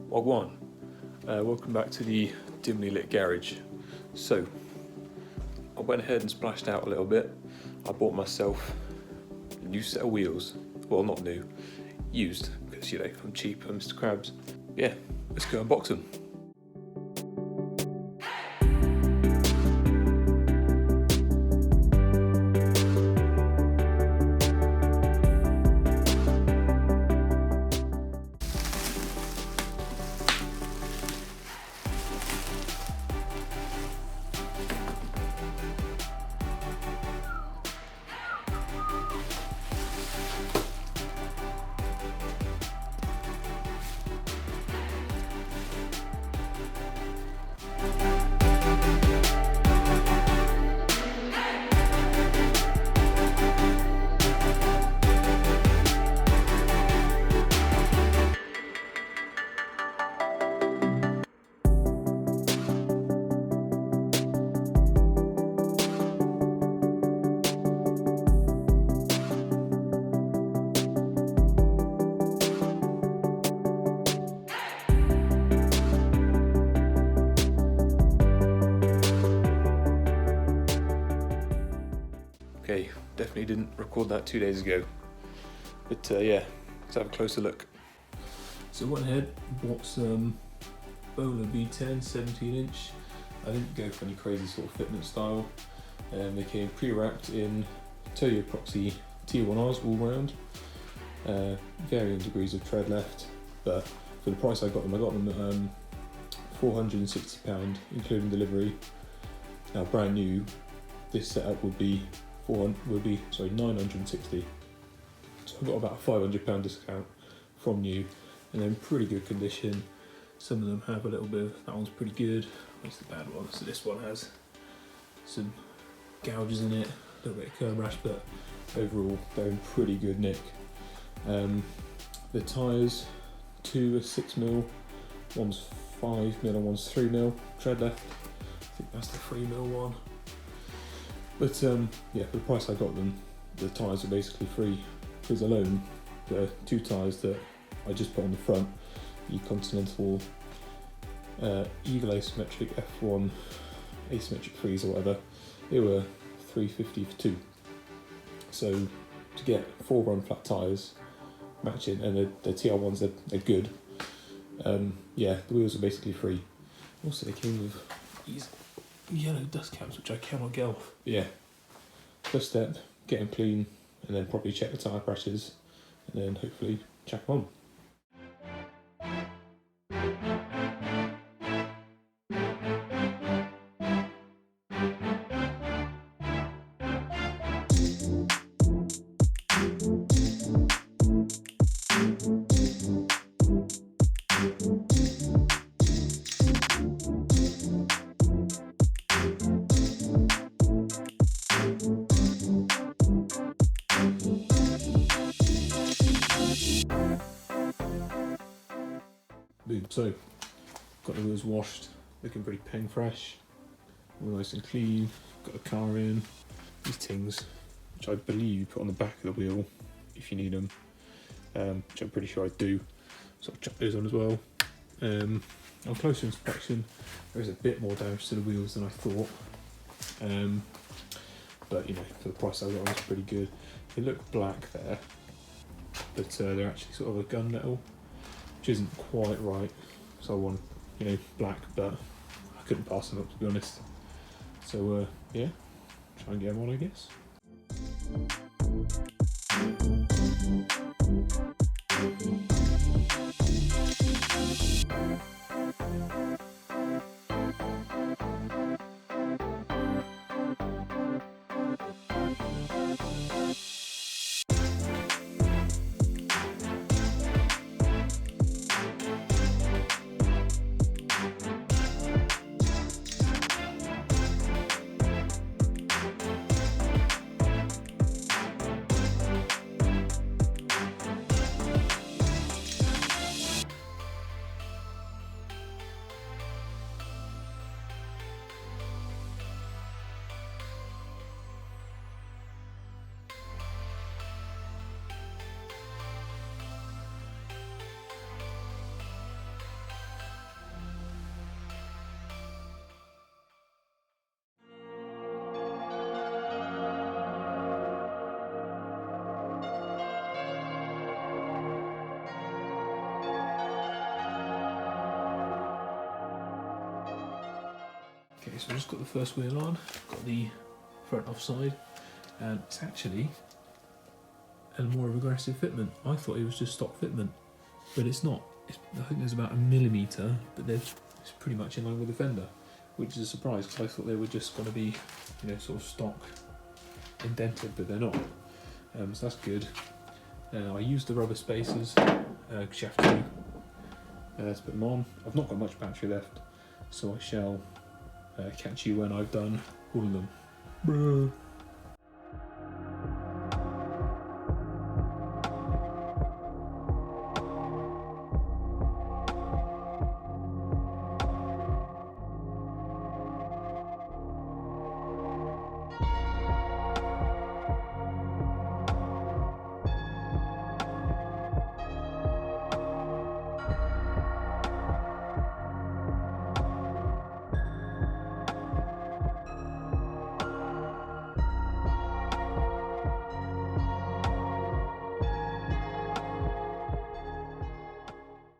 Wagwan. Welcome back to the dimly lit garage. So, I went ahead and splashed out a little bit. I bought myself a new set of wheels. Well, not new, used, because you know, I'm cheap, I'm Mr. Krabs. Yeah, let's go unbox them. Okay, definitely didn't record that 2 days ago. But yeah, let's have a closer look. So I went ahead and bought some Bowler V10 17-inch. I didn't go for any crazy sort of Fitment style. They came pre-wrapped in Toyo Proxy T1Rs all round. Varying degrees of tread left, but for the price I got them at £460 including delivery. Now brand new, this setup would be 960. So I got about a £500 discount from new, and they're in pretty good condition. Some of them have a little bit of, that one's pretty good. What's the bad one? So this one has some gouges in it, a little bit of curb rash, but overall they're in pretty good nick. The tyres, two are 6mm, one's 5mm and one's 3mm tread left. I think that's the 3mm one. But yeah, for the price I got them, the tyres are basically free. Because alone, the two tyres that I just put on the front, the Continental Eagle Asymmetric F1 Asymmetric Freeze or whatever, they were £3.50 for two. So to get 4 run flat tyres matching, and the TR1s, they're good. Yeah, the wheels are basically free. Also they came with these yellow dust caps, which I cannot get off. Yeah, first step, get them clean, and then probably check the tyre pressures, and then hopefully check them on. Boom. So, got the wheels washed, looking pretty peng fresh, all nice and clean. Got the car in. These things, which I believe you put on the back of the wheel if you need them, which I'm pretty sure I do, so I'll chuck those on as well. On closer inspection, there is a bit more damage to the wheels than I thought, but you know, for the price I got them, it's pretty good. They look black there, but they're actually sort of a gunmetal, which isn't quite right. So I want, you know, black, but I couldn't pass them up, to be honest. So yeah, try and get them on, I guess. Okay, so I just got the first wheel on, got the front offside, and it's actually a more aggressive fitment. I thought it was just stock fitment, but it's not. I think there's about 1 millimetre, but it's pretty much in line with the fender, which is a surprise because I thought they were just going to be, you know, sort of stock indented, but they're not. So that's good. I used the rubber spacers, because you have to put them on. I've not got much battery left, so I shall catch you when I've done all of them. Bruh.